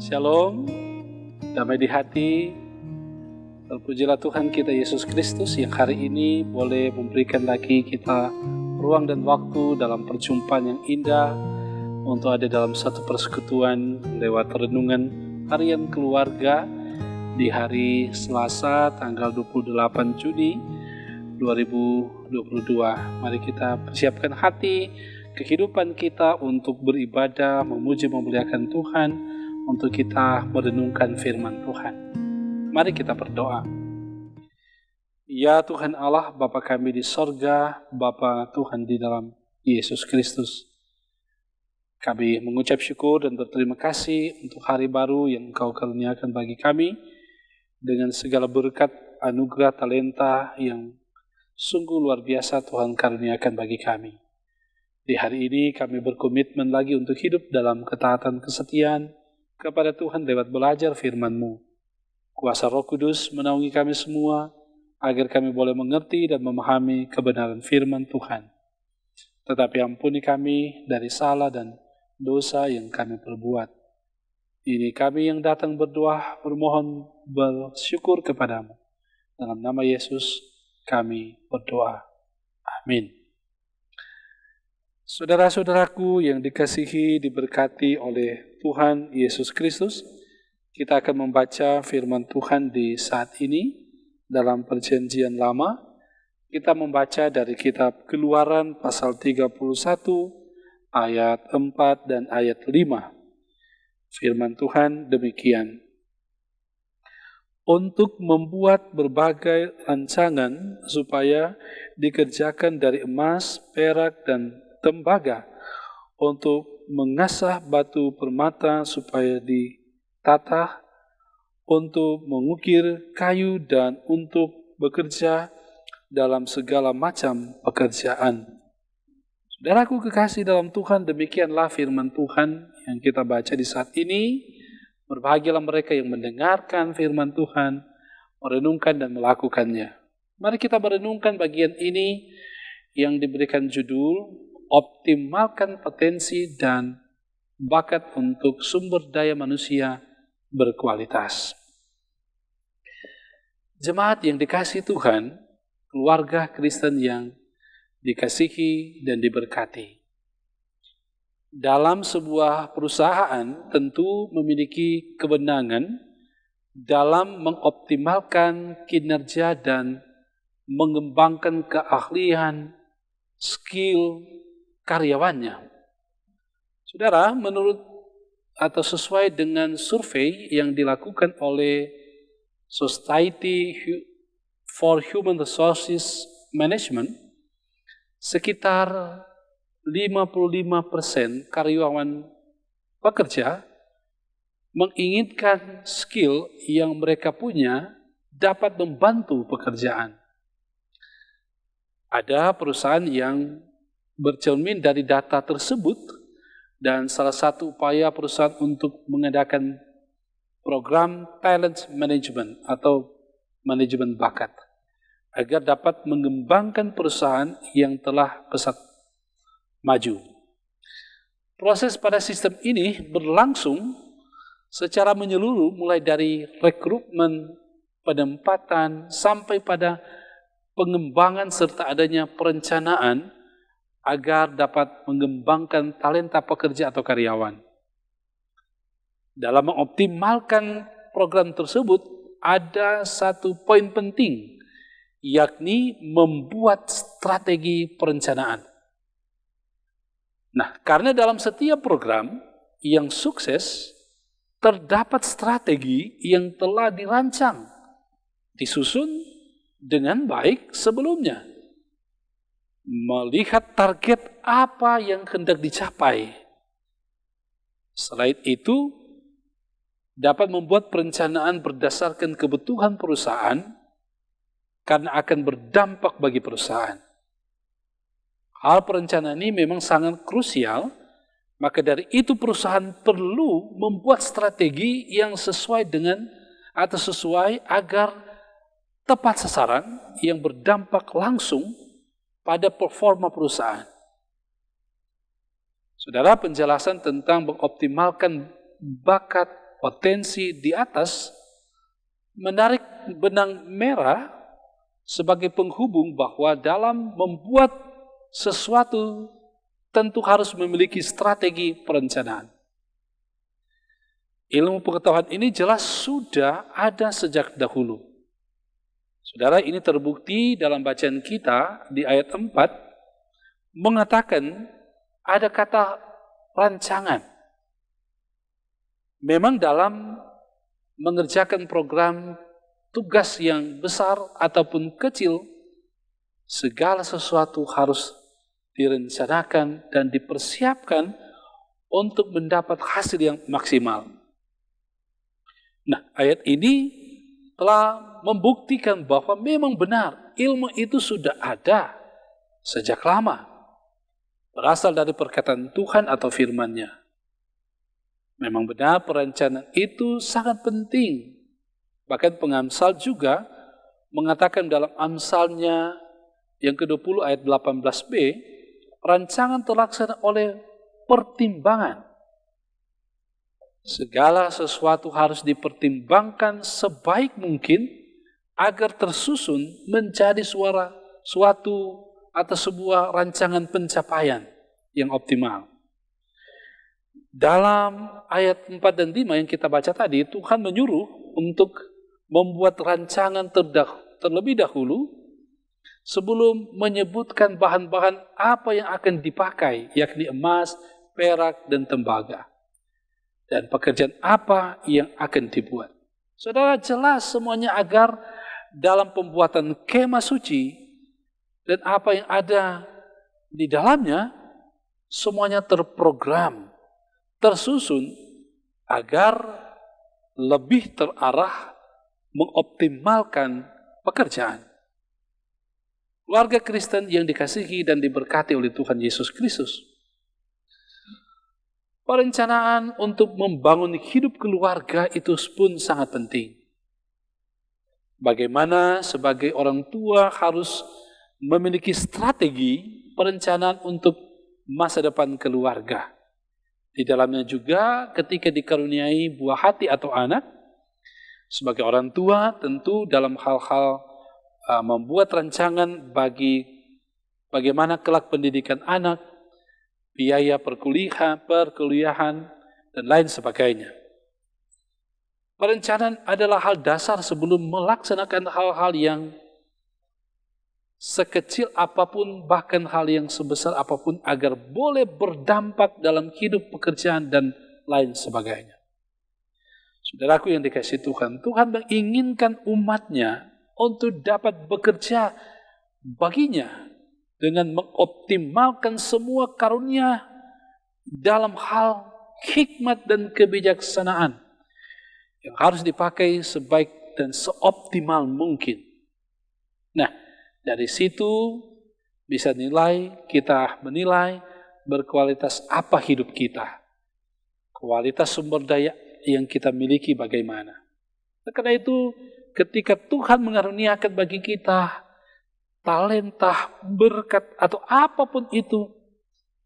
Shalom, damai di hati. Terpujilah Tuhan kita Yesus Kristus yang hari ini boleh memberikan lagi kita ruang dan waktu dalam perjumpaan yang indah untuk ada dalam satu persekutuan lewat renungan harian keluarga di hari Selasa tanggal 28 Juni 2022. Mari kita persiapkan hati, kehidupan kita untuk beribadah, memuji, memuliakan Tuhan, untuk kita merenungkan firman Tuhan. Mari kita berdoa. Ya Tuhan Allah, Bapa kami di sorga, Bapa Tuhan di dalam Yesus Kristus, kami mengucap syukur dan berterima kasih untuk hari baru yang Engkau karuniakan bagi kami, dengan segala berkat, anugerah, talenta yang sungguh luar biasa Tuhan karuniakan bagi kami. Di hari ini kami berkomitmen lagi untuk hidup dalam ketaatan kesetiaan kepada Tuhan lewat belajar firman-Mu. Kuasa Roh Kudus menaungi kami semua, agar kami boleh mengerti dan memahami kebenaran firman Tuhan. Tetapi ampuni kami dari salah dan dosa yang kami perbuat. Ini kami yang datang berdoa, bermohon, bersyukur kepadamu. Dalam nama Yesus kami berdoa. Amin. Saudara-saudaraku yang dikasihi, diberkati oleh Tuhan Yesus Kristus, kita akan membaca firman Tuhan di saat ini dalam Perjanjian Lama. Kita membaca dari kitab Keluaran pasal 31 ayat 4 dan ayat 5. Firman Tuhan demikian. Untuk membuat berbagai rancangan supaya dikerjakan dari emas, perak, dan tembaga, untuk mengasah batu permata supaya ditata, untuk mengukir kayu, dan untuk bekerja dalam segala macam pekerjaan. Saudaraku kekasih dalam Tuhan, demikianlah firman Tuhan yang kita baca di saat ini. Berbahagialah mereka yang mendengarkan firman Tuhan, merenungkan dan melakukannya. Mari kita merenungkan bagian ini yang diberikan judul Optimalkan Potensi dan Bakat untuk Sumber Daya Manusia Berkualitas. Jemaat yang dikasihi Tuhan, keluarga Kristen yang dikasihi dan diberkati. Dalam sebuah perusahaan tentu memiliki kewenangan dalam mengoptimalkan kinerja dan mengembangkan keahlian, skill karyawannya. Saudara, menurut atau sesuai dengan survei yang dilakukan oleh Society for Human Resources Management, sekitar 55% karyawan pekerja menginginkan skill yang mereka punya dapat membantu pekerjaan. Ada perusahaan yang bercermin dari data tersebut, dan salah satu upaya perusahaan untuk mengadakan program talent management atau manajemen bakat, agar dapat mengembangkan perusahaan yang telah pesat maju. Proses pada sistem ini berlangsung secara menyeluruh, mulai dari rekrutmen, penempatan, sampai pada pengembangan serta adanya perencanaan agar dapat mengembangkan talenta pekerja atau karyawan. Dalam mengoptimalkan program tersebut, ada satu poin penting, yakni membuat strategi perencanaan. Nah, karena dalam setiap program yang sukses, terdapat strategi yang telah dirancang, disusun dengan baik sebelumnya, melihat target apa yang hendak dicapai. Selain itu, dapat membuat perencanaan berdasarkan kebutuhan perusahaan karena akan berdampak bagi perusahaan. Hal perencanaan ini memang sangat krusial, maka dari itu perusahaan perlu membuat strategi yang sesuai dengan atau sesuai agar tepat sasaran yang berdampak langsung pada performa perusahaan. Saudara, penjelasan tentang mengoptimalkan bakat potensi di atas, menarik benang merah sebagai penghubung bahwa dalam membuat sesuatu tentu harus memiliki strategi perencanaan. Ilmu pengetahuan ini jelas sudah ada sejak dahulu. Saudara, ini terbukti dalam bacaan kita di ayat 4, mengatakan ada kata rancangan. Memang dalam mengerjakan program tugas yang besar ataupun kecil, segala sesuatu harus direncanakan dan dipersiapkan untuk mendapat hasil yang maksimal. Nah, ayat ini telah membuktikan bahwa memang benar ilmu itu sudah ada sejak lama. Berasal dari perkataan Tuhan atau firman-Nya. Memang benar perencanaan itu sangat penting. Bahkan pengamsal juga mengatakan dalam Amsalnya yang ke-20 ayat 18b, rancangan terlaksana oleh pertimbangan. Segala sesuatu harus dipertimbangkan sebaik mungkin agar tersusun menjadi suatu atau sebuah rancangan pencapaian yang optimal. Dalam ayat 4 dan 5 yang kita baca tadi, Tuhan menyuruh untuk membuat rancangan terlebih dahulu sebelum menyebutkan bahan-bahan apa yang akan dipakai, yakni emas, perak, dan tembaga. Dan pekerjaan apa yang akan dibuat. Saudara, jelas semuanya agar dalam pembuatan kemah suci dan apa yang ada di dalamnya, semuanya terprogram, tersusun agar lebih terarah mengoptimalkan pekerjaan. Keluarga Kristen yang dikasihi dan diberkati oleh Tuhan Yesus Kristus, perencanaan untuk membangun hidup keluarga itu pun sangat penting. Bagaimana sebagai orang tua harus memiliki strategi perencanaan untuk masa depan keluarga. Di dalamnya juga ketika dikaruniai buah hati atau anak, sebagai orang tua tentu dalam hal-hal membuat rancangan bagi bagaimana kelak pendidikan anak, biaya perkuliahan, dan lain sebagainya. Perencanaan adalah hal dasar sebelum melaksanakan hal-hal yang sekecil apapun, bahkan hal yang sebesar apapun, agar boleh berdampak dalam hidup pekerjaan dan lain sebagainya. Saudaraku yang dikasihi Tuhan, Tuhan menginginkan umatnya untuk dapat bekerja baginya dengan mengoptimalkan semua karunia dalam hal hikmat dan kebijaksanaan yang harus dipakai sebaik dan seoptimal mungkin. Nah, dari situ bisa kita menilai berkualitas apa hidup kita. Kualitas sumber daya yang kita miliki bagaimana. Karena itu ketika Tuhan mengaruniakan bagi kita talenta, berkat, atau apapun itu,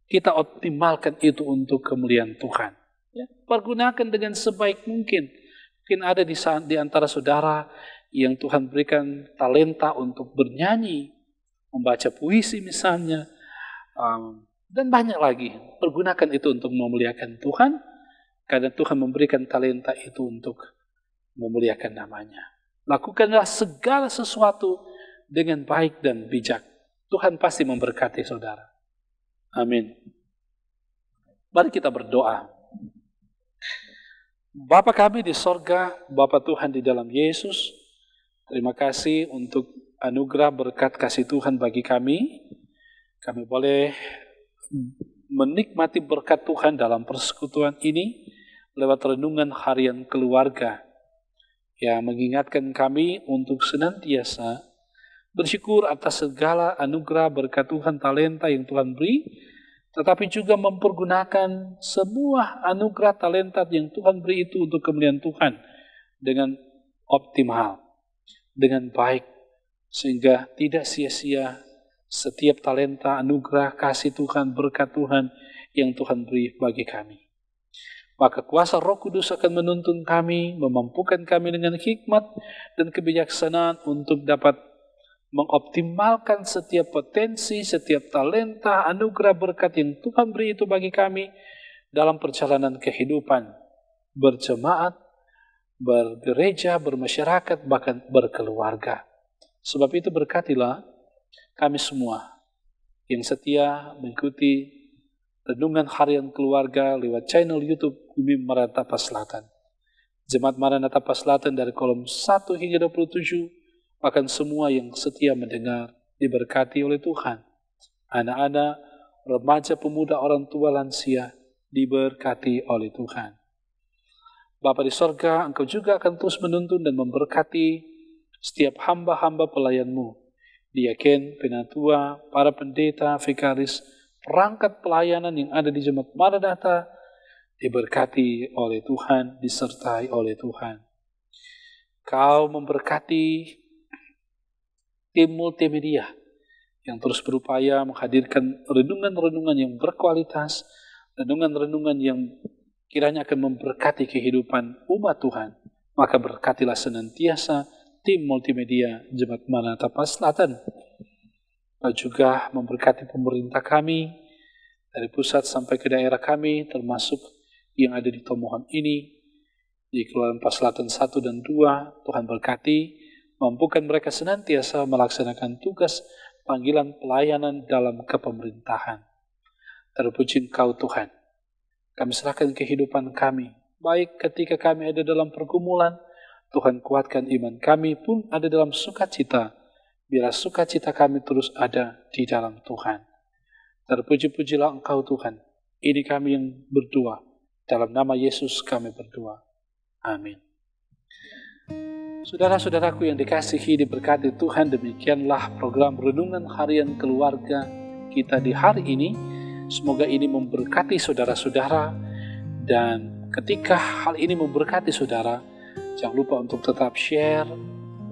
kita optimalkan itu untuk kemuliaan Tuhan. Ya, pergunakan dengan sebaik mungkin. Mungkin ada di antara saudara yang Tuhan berikan talenta untuk bernyanyi, membaca puisi misalnya, dan banyak lagi. Pergunakan itu untuk memuliakan Tuhan, karena Tuhan memberikan talenta itu untuk memuliakan namanya. Lakukanlah segala sesuatu dengan baik dan bijak. Tuhan pasti memberkati saudara. Amin. Mari kita berdoa. Bapa kami di sorga, Bapa Tuhan di dalam Yesus, terima kasih untuk anugerah berkat kasih Tuhan bagi kami. Kami boleh menikmati berkat Tuhan dalam persekutuan ini lewat renungan harian keluarga yang mengingatkan kami untuk senantiasa bersyukur atas segala anugerah berkat Tuhan, talenta yang Tuhan beri, tetapi juga mempergunakan semua anugerah talenta yang Tuhan beri itu untuk kemuliaan Tuhan dengan optimal, dengan baik, sehingga tidak sia-sia setiap talenta, anugerah, kasih Tuhan, berkat Tuhan yang Tuhan beri bagi kami. Maka kuasa Roh Kudus akan menuntun kami, memampukan kami dengan hikmat dan kebijaksanaan untuk dapat mengoptimalkan setiap potensi, setiap talenta, anugerah berkat yang Tuhan beri itu bagi kami dalam perjalanan kehidupan, berjemaat, bergereja, bermasyarakat, bahkan berkeluarga. Sebab itu berkatilah kami semua yang setia mengikuti Renungan Harian Keluarga lewat channel YouTube Bumi Maranatha Selatan. Jemaat Maranatha Selatan dari kolom 1 hingga 27, bahkan semua yang setia mendengar, diberkati oleh Tuhan. Anak-anak, remaja, pemuda, orang tua, lansia, diberkati oleh Tuhan. Bapa di sorga, Engkau juga akan terus menuntun dan memberkati setiap hamba-hamba pelayan-Mu, diaken, penatua, para pendeta, vikaris, perangkat pelayanan yang ada di Jemaat Maranatha, diberkati oleh Tuhan, disertai oleh Tuhan. Kau memberkati tim multimedia yang terus berupaya menghadirkan renungan-renungan yang berkualitas, renungan-renungan yang kiranya akan memberkati kehidupan umat Tuhan. Maka berkatilah senantiasa tim multimedia Jemaat Maranatha Selatan. Kau juga memberkati pemerintah kami, dari pusat sampai ke daerah kami, termasuk yang ada di Tomohon ini, di Kelurahan Paselatan 1 dan 2, Tuhan berkati, mampukan mereka senantiasa melaksanakan tugas panggilan pelayanan dalam kepemerintahan. Terpuji Engkau Tuhan. Kami serahkan kehidupan kami, baik ketika kami ada dalam pergumulan, Tuhan kuatkan iman kami pun ada dalam sukacita, biarlah sukacita kami terus ada di dalam Tuhan. Terpuji-pujilah Engkau Tuhan. Ini kami yang berdoa. Dalam nama Yesus kami berdoa. Amin. Saudara-saudaraku yang dikasihi, diberkati Tuhan, demikianlah program Renungan Harian Keluarga kita di hari ini. Semoga ini memberkati saudara-saudara, dan ketika hal ini memberkati saudara, jangan lupa untuk tetap share,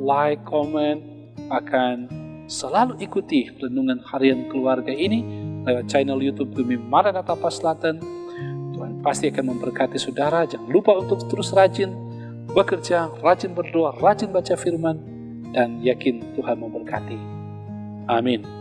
like, komen, akan selalu ikuti Renungan Harian Keluarga ini lewat channel YouTube Bumi Maranatha Selatan. Tuhan pasti akan memberkati saudara. Jangan lupa untuk terus rajin bekerja, rajin berdoa, rajin baca firman, dan yakin Tuhan memberkati. Amin.